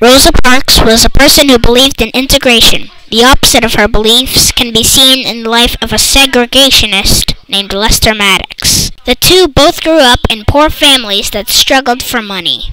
Rosa Parks was a person who believed in integration. The opposite of her beliefs can be seen in the life of a segregationist named Lester Maddox. The two both grew up in poor families that struggled for money.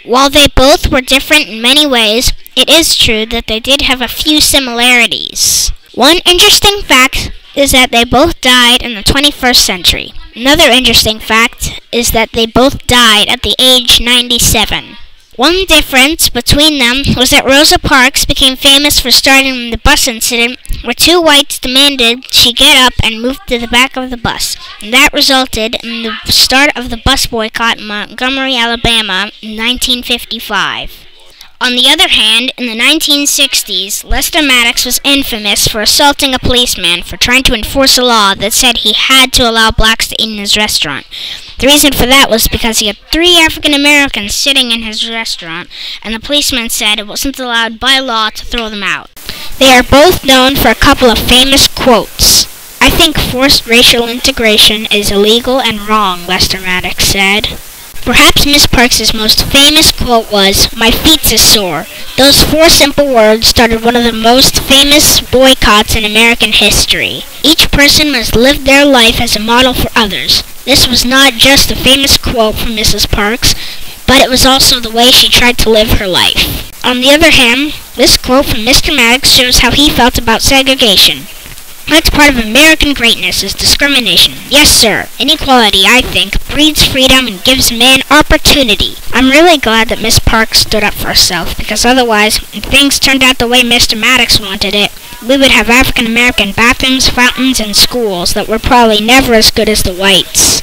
While they both were different in many ways, it is true that they did have a few similarities. One interesting fact is that they both died in the 21st century. Another interesting fact is that they both died at the age 97. One difference between them was that Rosa Parks became famous for starting the bus incident where two whites demanded she get up and move to the back of the bus, and that resulted in the start of the bus boycott in Montgomery, Alabama in 1955. On the other hand, in the 1960s, Lester Maddox was infamous for assaulting a policeman for trying to enforce a law that said he had to allow blacks to eat in his restaurant. The reason for that was because he had 3 African Americans sitting in his restaurant, and the policeman said it wasn't allowed by law to throw them out. They are both known for a couple of famous quotes. "I think forced racial integration is illegal and wrong," Lester Maddox said. Perhaps Miss Parks' most famous quote was, "My feet's is sore." Those 4 simple words started one of the most famous boycotts in American history. Each person must live their life as a model for others. This was not just a famous quote from Mrs. Parks, but it was also the way she tried to live her life. On the other hand, this quote from Mr. Maddox shows how he felt about segregation. "That's part of American greatness, is discrimination. Yes, sir. Inequality, I think, breeds freedom and gives man opportunity." I'm really glad that Miss Parks stood up for herself, because otherwise, if things turned out the way Mr. Maddox wanted it, we would have African American bathrooms, fountains, and schools that were probably never as good as the whites.